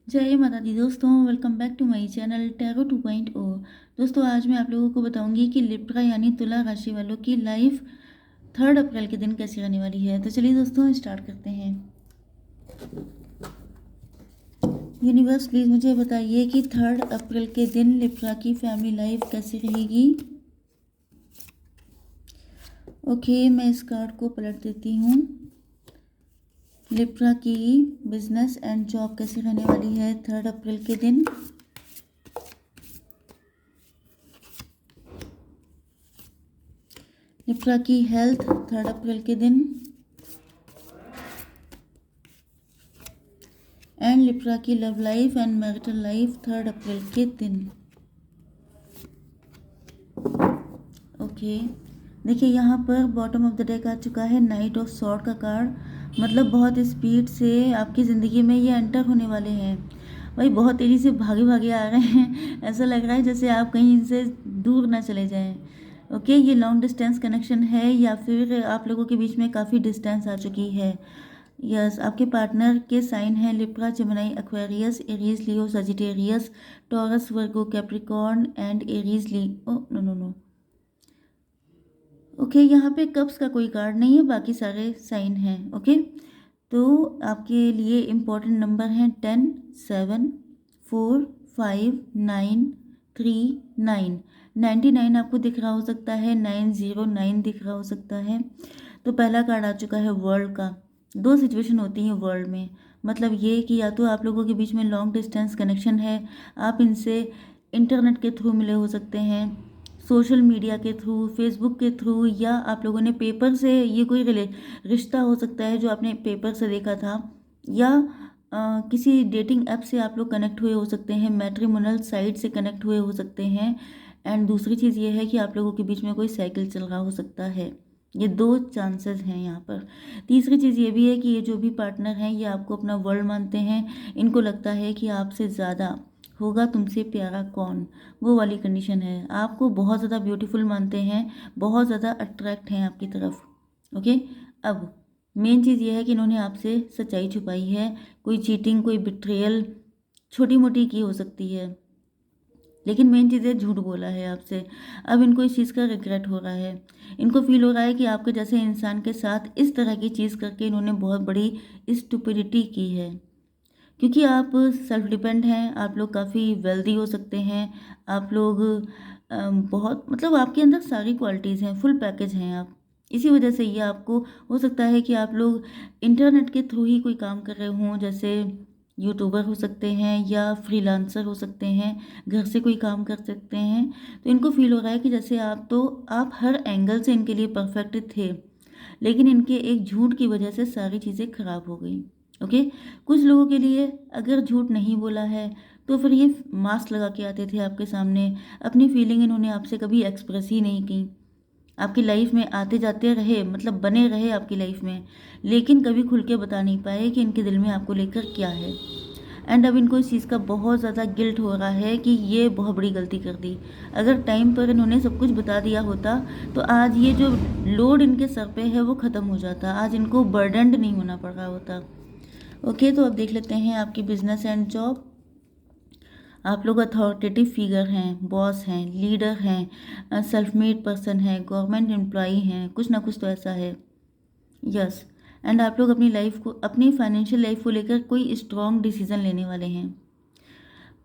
जय माता दी दोस्तों, welcome back to my channel tarot 2.0। दोस्तों, आज मैं आप लोगों को बताऊंगी कि लिब्रा यानी तुला राशि वालों की लाइफ 3 अप्रैल के दिन कैसी रहने वाली है। तो चलिए दोस्तों, स्टार्ट करते हैं। यूनिवर्स प्लीज़ मुझे बताइए कि 3 अप्रैल के दिन लिब्रा की फैमिली लाइफ कैसी रहेगी। ओके, मैं इस कार्ड को पलट देती हूँ। लिब्रा की बिजनेस एंड जॉब कैसी रहने वाली है 3 अप्रैल के दिन। लिब्रा की हेल्थ 3 अप्रैल के दिन एंड लिब्रा की love life and marital life 3 अप्रैल के दिन। ओके, देखिए यहाँ पर बॉटम ऑफ द डेक आ चुका है नाइट ऑफ सॉर्ड का कार्ड। मतलब बहुत स्पीड से आपकी ज़िंदगी में ये एंटर होने वाले हैं। भाई बहुत तेज़ी से भागे भागे आ रहे हैं। ऐसा लग रहा है जैसे आप कहीं इनसे दूर ना चले जाएं। ओके, ये लॉन्ग डिस्टेंस कनेक्शन है या फिर आप लोगों के बीच में काफ़ी डिस्टेंस आ चुकी है। यस, आपके पार्टनर के साइन हैं Libra, Gemini, Aquarius, Aries, Leo, Sagittarius, Taurus, Virgo, Capricorn and Aries, Leo. No no no. Okay, यहाँ पे कप्स का कोई कार्ड नहीं है, बाकी सारे साइन हैं। ओके, तो आपके लिए इम्पोर्टेंट नंबर हैं 10, 7, 4, 5, 9, 3, 9। 99 आपको दिख रहा हो सकता है, 909 दिख रहा हो सकता है। तो पहला कार्ड आ चुका है वर्ल्ड का। दो सिचुएशन होती हैं वर्ल्ड में, मतलब ये कि या तो आप लोगों के बीच में लॉन्ग डिस्टेंस कनेक्शन है, आप इनसे इंटरनेट के थ्रू मिले हो सकते हैं, सोशल मीडिया के थ्रू, फेसबुक के थ्रू, या आप लोगों ने पेपर से, ये कोई रिश्ता हो सकता है जो आपने पेपर से देखा था, या किसी डेटिंग ऐप से आप लोग कनेक्ट हुए हो सकते हैं, मैट्रिमोनल साइट से कनेक्ट हुए हो सकते हैं। एंड दूसरी चीज़ ये है कि आप लोगों के बीच में कोई साइकिल चल रहा हो सकता है। ये दो चांसेस हैं यहाँ पर। तीसरी चीज़ ये भी है कि ये जो भी पार्टनर हैं ये आपको अपना वर्ल्ड मानते हैं। इनको लगता है कि आपसे ज़्यादा होगा तुमसे प्यारा कौन, वो वाली कंडीशन है। आपको बहुत ज़्यादा ब्यूटीफुल मानते हैं, बहुत ज़्यादा अट्रैक्ट हैं आपकी तरफ। ओके, अब मेन चीज़ ये है कि इन्होंने आपसे सच्चाई छुपाई है। कोई चीटिंग, कोई बिट्रेयल छोटी मोटी की हो सकती है, लेकिन मेन चीज़ है झूठ बोला है आपसे। अब इनको इस चीज़ का रिग्रेट हो रहा है। इनको फील हो रहा है कि आपके जैसे इंसान के साथ इस तरह की चीज़ करके इन्होंने बहुत बड़ी स्टुपिडिटी की है। क्योंकि आप सेल्फ डिपेंड हैं, आप लोग काफ़ी वेल्दी हो सकते हैं, आप लोग बहुत, मतलब आपके अंदर सारी क्वालिटीज़ हैं, फुल पैकेज हैं आप। इसी वजह से ये आपको हो सकता है कि आप लोग इंटरनेट के थ्रू ही कोई काम कर रहे हों, जैसे यूट्यूबर हो सकते हैं या फ्रीलांसर हो सकते हैं, घर से कोई काम कर सकते हैं। तो इनको फील हो रहा है कि जैसे आप हर एंगल से इनके लिए परफेक्ट थे, लेकिन इनके एक झूठ की वजह से सारी चीज़ें खराब हो गई। ओके, कुछ लोगों के लिए अगर झूठ नहीं बोला है तो फिर ये मास्क लगा के आते थे आपके सामने, अपनी फीलिंग इन्होंने आपसे कभी एक्सप्रेस ही नहीं की। आपकी लाइफ में आते जाते रहे, मतलब बने रहे आपकी लाइफ में, लेकिन कभी खुल के बता नहीं पाए कि इनके दिल में आपको लेकर क्या है। एंड अब इनको इस चीज़ का बहुत ज़्यादा गिल्ट हो रहा है कि ये बहुत बड़ी गलती कर दी। अगर टाइम पर इन्होंने सब कुछ बता दिया होता तो आज ये जो लोड इनके सर पे है वो ख़त्म हो जाता, आज इनको बर्डनड नहीं होना पड़ रहा होता। ओके, तो अब देख लेते हैं आपकी बिजनेस एंड जॉब। आप लोग अथॉरिटेटिव फिगर हैं, बॉस हैं, लीडर हैं, सेल्फ मेड पर्सन हैं, गवर्नमेंट एम्प्लॉई हैं, कुछ ना कुछ तो ऐसा है। यस, एंड आप लोग अपनी लाइफ को, अपनी फाइनेंशियल लाइफ को लेकर कोई स्ट्रॉन्ग डिसीजन लेने वाले हैं।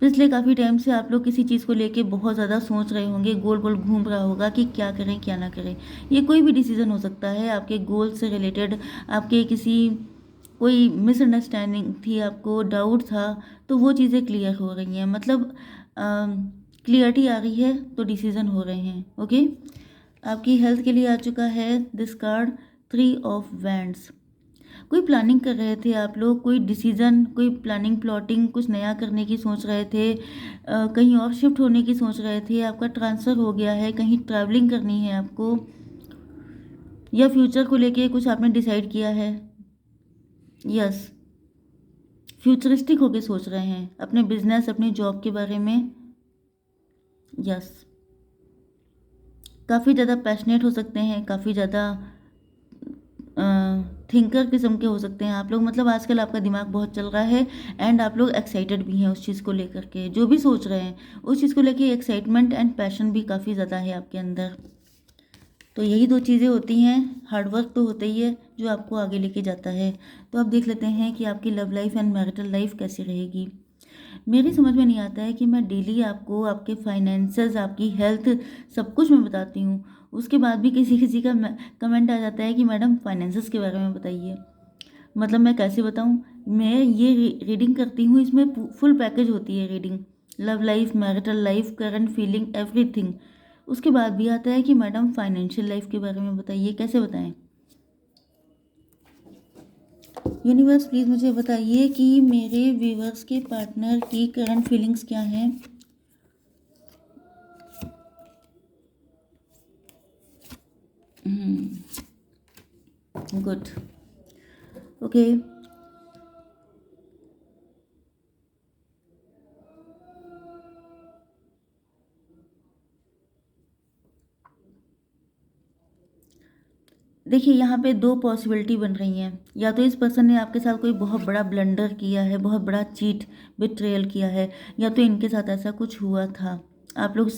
पिछले काफ़ी टाइम से आप लोग किसी चीज़ को लेके बहुत ज़्यादा सोच रहे होंगे, गोल गोल घूम रहा होगा कि क्या करें क्या ना करें। ये कोई भी डिसीजन हो सकता है आपके गोल से रिलेटेड, आपके किसी कोई मिसअंडरस्टैंडिंग थी, आपको डाउट था, तो वो चीज़ें क्लियर हो रही हैं, मतलब क्लियरिटी आ रही है, तो डिसीजन हो रहे हैं। ओके, आपकी हेल्थ के लिए आ चुका है दिस कार्ड 3 ऑफ वैंड्स। कोई प्लानिंग कर रहे थे आप लोग, कोई डिसीजन, कोई प्लानिंग, प्लॉटिंग, कुछ नया करने की सोच रहे थे, कहीं और शिफ्ट होने की सोच रहे थे, आपका ट्रांसफ़र हो गया है, कहीं ट्रैवलिंग करनी है आपको, या फ्यूचर को लेके कुछ आपने डिसाइड किया है। यस, फ्यूचरिस्टिक होके सोच रहे हैं अपने बिजनेस, अपनी जॉब के बारे में। यस, काफ़ी ज़्यादा पैशनेट हो सकते हैं, काफ़ी ज़्यादा थिंकर किस्म के हो सकते हैं आप लोग, मतलब आजकल आपका दिमाग बहुत चल रहा है एंड आप लोग एक्साइटेड भी हैं उस चीज़ को लेकर के, जो भी सोच रहे हैं उस चीज़ को लेके एक्साइटमेंट एंड पैशन भी काफ़ी ज़्यादा है आपके अंदर। तो यही दो चीज़ें होती हैं, हार्डवर्क तो होता ही है जो आपको आगे लेके जाता है। तो अब देख लेते हैं कि आपकी love life and marital life कैसी रहेगी। मेरी समझ में नहीं आता है कि मैं डेली आपको आपके फाइनेंसेस, आपकी हेल्थ, सब कुछ मैं बताती हूँ, उसके बाद भी किसी किसी का कमेंट आ जाता है कि मैडम फाइनेंसेस के बारे में बताइए। मतलब मैं कैसे बताऊँ, मैं ये रीडिंग करती हूँ, इसमें फुल पैकेज होती है reading, love life, marital life, current feeling, everything. उसके बाद भी आता है कि मैडम फाइनेंशियल लाइफ के बारे में बताइए, कैसे बताएं। यूनिवर्स प्लीज़ मुझे बताइए कि मेरे व्यूवर्स के पार्टनर की करंट फीलिंग्स क्या हैं। Good, okay. देखिए यहाँ पे दो पॉसिबिलिटी बन रही हैं, या तो इस पर्सन ने आपके साथ कोई बहुत बड़ा ब्लंडर किया है, बहुत बड़ा चीट बिट्रेयल किया है, या तो इनके साथ ऐसा कुछ हुआ था। आप लोग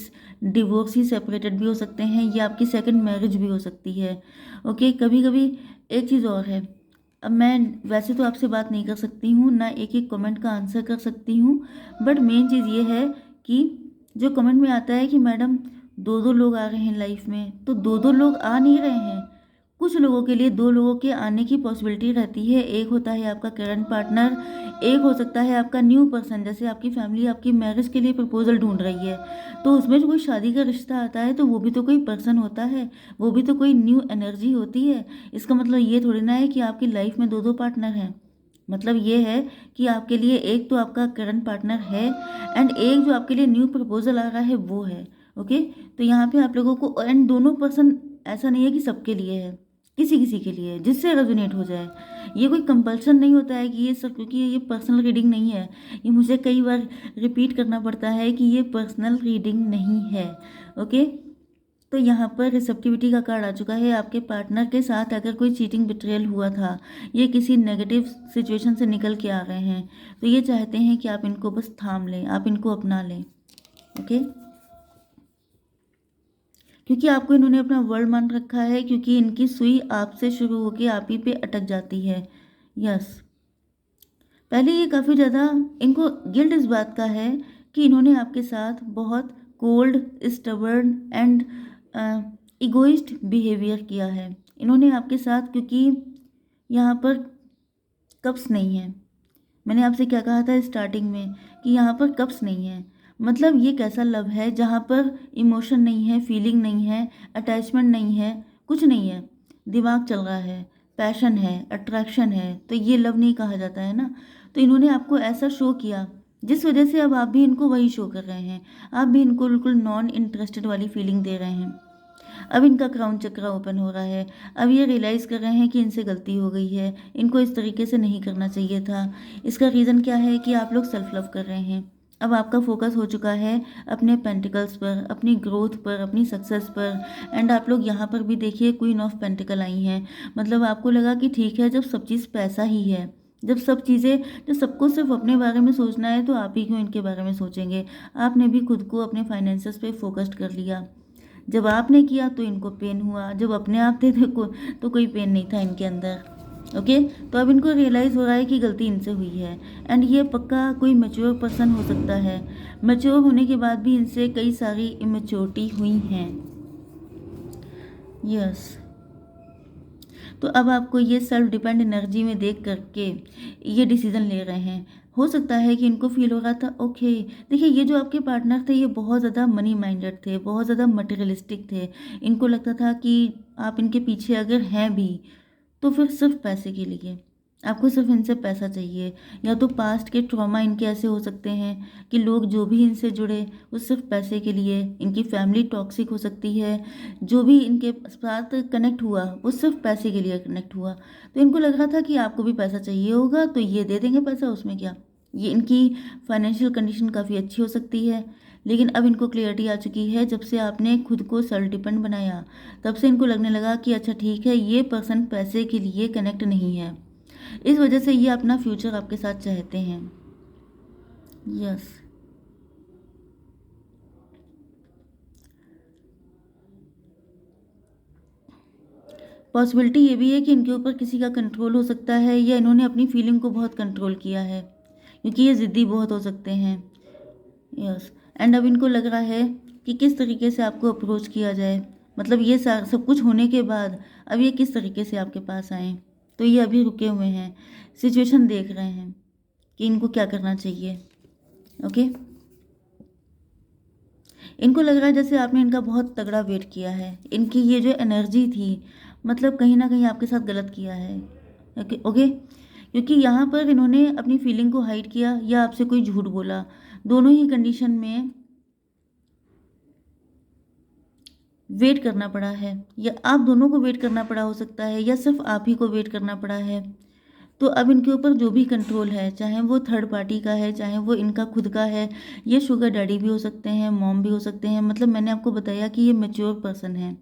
डिवोर्सी, सेपरेटेड भी हो सकते हैं, या आपकी सेकंड मैरिज भी हो सकती है। ओके, कभी कभी एक चीज़ और है, अब मैं वैसे तो आपसे बात नहीं कर सकती हूँ, ना एक एक कमेंट का आंसर कर सकती हूँ, बट मेन चीज़ ये है कि जो कमेंट में आता है कि मैडम दो दो लोग आ रहे हैं लाइफ में, तो दो दो लोग आ नहीं रहे हैं। कुछ लोगों के लिए दो लोगों के आने की पॉसिबिलिटी रहती है। एक होता है आपका करंट पार्टनर, एक हो सकता है आपका न्यू पर्सन, जैसे आपकी फैमिली आपकी मैरिज के लिए प्रपोजल ढूंढ रही है, तो उसमें जो कोई शादी का रिश्ता आता है तो वो भी तो कोई पर्सन होता है, वो भी तो कोई न्यू एनर्जी होती है। इसका मतलब ये थोड़ी ना है कि आपकी लाइफ में दो दो पार्टनर हैं। मतलब ये है कि आपके लिए एक तो आपका करंट पार्टनर है एंड एक जो आपके लिए न्यू प्रपोजल आ रहा है वो है। ओके, तो यहाँ पे आप लोगों को, एंड दोनों पर्सन ऐसा नहीं है कि सबके लिए है, किसी किसी के लिए जिससे रेजोनेट हो जाए। ये कोई कंपल्सन नहीं होता है कि ये सब, क्योंकि ये पर्सनल रीडिंग नहीं है, ये मुझे कई बार रिपीट करना पड़ता है कि ये पर्सनल रीडिंग नहीं है। ओके, तो यहाँ पर रिसेप्टिविटी का कार्ड आ चुका है। आपके पार्टनर के साथ अगर कोई चीटिंग बिट्रेयल हुआ था, ये किसी नेगेटिव सिचुएशन से निकल के आ रहे हैं, तो ये चाहते हैं कि आप इनको बस थाम लें, आप इनको अपना लें। ओके, क्योंकि आपको इन्होंने अपना वर्ल्ड मान रखा है, क्योंकि इनकी सुई आपसे शुरू होकर आप ही पे अटक जाती है। यस, पहले ये काफ़ी ज़्यादा इनको गिल्ट इस बात का है कि इन्होंने आपके साथ बहुत cold, stubborn and egoist behaviour किया है इन्होंने आपके साथ, क्योंकि यहाँ पर कप्स नहीं है। मैंने आपसे क्या कहा था स्टार्टिंग में कि यहाँ पर कप्स नहीं है, मतलब ये कैसा लव है जहाँ पर इमोशन नहीं है, फीलिंग नहीं है, अटैचमेंट नहीं है, कुछ नहीं है, दिमाग चल रहा है, पैशन है, अट्रैक्शन है, तो ये लव नहीं कहा जाता है ना। तो इन्होंने आपको ऐसा शो किया जिस वजह से अब आप भी इनको वही शो कर रहे हैं, आप भी इनको बिल्कुल नॉन इंटरेस्टेड वाली फीलिंग दे रहे हैं। अब इनका क्राउन चक्र ओपन हो रहा है, अब ये रियलाइज़ कर रहे हैं कि इनसे गलती हो गई है, इनको इस तरीके से नहीं करना चाहिए था। इसका रीज़न क्या है कि आप लोग सेल्फ लव कर रहे हैं। अब आपका फोकस हो चुका है अपने पेंटिकल्स पर, अपनी ग्रोथ पर, अपनी सक्सेस पर, एंड आप लोग यहाँ पर भी देखिए क्वीन ऑफ पेंटिकल आई हैं। मतलब आपको लगा कि ठीक है, जब सब चीज़ पैसा ही है, जब सब चीज़ें, जब सबको सिर्फ अपने बारे में सोचना है, तो आप ही क्यों इनके बारे में सोचेंगे। आपने भी खुद को अपने फाइनेंसेस पे फोकस्ड कर लिया। जब आपने किया तो इनको पेन हुआ, जब अपने आप थे तो कोई पेन नहीं था इनके अंदर। ओके, तो अब इनको रियलाइज़ हो रहा है कि गलती इनसे हुई है, एंड ये पक्का कोई मैच्योर पर्सन हो सकता है। मैच्योर होने के बाद भी इनसे कई सारी इमेच्योरिटी हुई हैं। यस, तो अब आपको ये सेल्फ डिपेंड एनर्जी में देख करके ये डिसीजन ले रहे हैं। हो सकता है कि इनको फील हो रहा था, ओके देखिए ये जो आपके पार्टनर थे ये बहुत ज़्यादा मनी माइंडेड थे, बहुत ज़्यादा मटेरियलिस्टिक थे। इनको लगता था कि आप इनके पीछे अगर हैं भी तो फिर सिर्फ पैसे के लिए, आपको सिर्फ इनसे पैसा चाहिए। या तो पास्ट के ट्रॉमा इनके ऐसे हो सकते हैं कि लोग जो भी इनसे जुड़े वो सिर्फ पैसे के लिए, इनकी फैमिली टॉक्सिक हो सकती है, जो भी इनके साथ कनेक्ट हुआ वो सिर्फ पैसे के लिए कनेक्ट हुआ। तो इनको लग रहा था कि आपको भी पैसा चाहिए होगा तो ये दे देंगे पैसा, उसमें क्या। ये इनकी फाइनेंशियल कंडीशन काफ़ी अच्छी हो सकती है, लेकिन अब इनको क्लियरिटी आ चुकी है। जब से आपने खुद को सेल्फ डिपेंड बनाया, तब से इनको लगने लगा कि अच्छा ठीक है, ये पर्सन पैसे के लिए कनेक्ट नहीं है। इस वजह से ये अपना फ्यूचर आपके साथ चाहते हैं। यस, पॉसिबिलिटी ये भी है कि इनके ऊपर किसी का कंट्रोल हो सकता है, या इन्होंने अपनी फीलिंग को बहुत कंट्रोल किया है, क्योंकि ये ज़िद्दी बहुत हो सकते हैं। यस, एंड अब इनको लग रहा है कि किस तरीके से आपको अप्रोच किया जाए, मतलब ये सब कुछ होने के बाद अब ये किस तरीके से आपके पास आएँ। तो ये अभी रुके हुए हैं, सिचुएशन देख रहे हैं कि इनको क्या करना चाहिए। ओके, इनको लग रहा है जैसे आपने इनका बहुत तगड़ा वेट किया है। इनकी ये जो एनर्जी थी, मतलब कहीं ना कहीं आपके साथ गलत किया है। ओके ओके, क्योंकि यहाँ पर इन्होंने अपनी फीलिंग को हाइड किया या आपसे कोई झूठ बोला। दोनों ही कंडीशन में वेट करना पड़ा है, या आप दोनों को वेट करना पड़ा हो सकता है, या सिर्फ आप ही को वेट करना पड़ा है। तो अब इनके ऊपर जो भी कंट्रोल है, चाहे वो थर्ड पार्टी का है, चाहे वो इनका खुद का है, ये शुगर डैडी भी हो सकते हैं, मॉम भी हो सकते हैं। मतलब मैंने आपको बताया कि ये मैच्योर पर्सन है।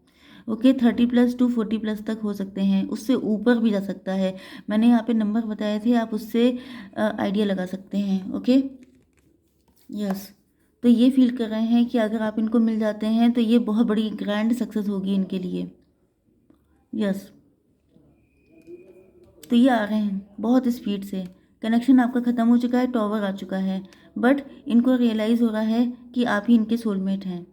ओके, 30+ टू 40+ तक हो सकते हैं, उससे ऊपर भी जा सकता है। मैंने यहाँ पे नंबर बताए थे, आप उससे आइडिया लगा सकते हैं। ओके, यस, तो ये फील कर रहे हैं कि अगर आप इनको मिल जाते हैं तो ये बहुत बड़ी ग्रैंड सक्सेस होगी इनके लिए। यस, तो ये आ रहे हैं बहुत स्पीड से। कनेक्शन आपका ख़त्म हो चुका है, टॉवर आ चुका है, बट इनको रियलाइज़ हो रहा है कि आप ही इनके सोलमेट हैं।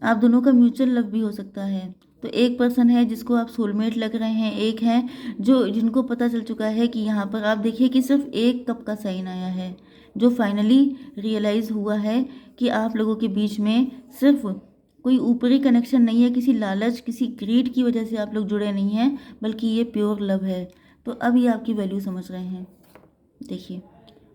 आप दोनों का म्यूचुअल लव भी हो सकता है। तो एक पर्सन है जिसको आप सोलमेट लग रहे हैं, एक है जो जिनको पता चल चुका है कि यहाँ पर आप देखिए कि सिर्फ एक कप का साइन आया है, जो फाइनली रियलाइज़ हुआ है कि आप लोगों के बीच में सिर्फ कोई ऊपरी कनेक्शन नहीं है, किसी लालच, किसी ग्रीड की वजह से आप लोग जुड़े नहीं हैं, बल्कि ये प्योर लव है। तो अब ये आपकी वैल्यू समझ रहे हैं, देखिए।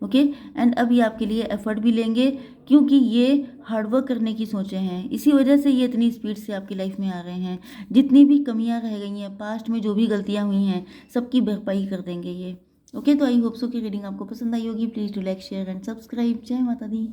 ओके, एंड अब ये आपके लिए एफर्ट भी लेंगे, क्योंकि ये हार्डवर्क करने की सोचे हैं। इसी वजह से ये इतनी स्पीड से आपकी लाइफ में आ रहे हैं। जितनी भी कमियां रह गई हैं पास्ट में, जो भी गलतियां हुई हैं, सबकी भरपाई कर देंगे ये। ओके, तो आई होप सो कि रीडिंग आपको पसंद आई होगी। Please do like, share and subscribe. जय माता दी।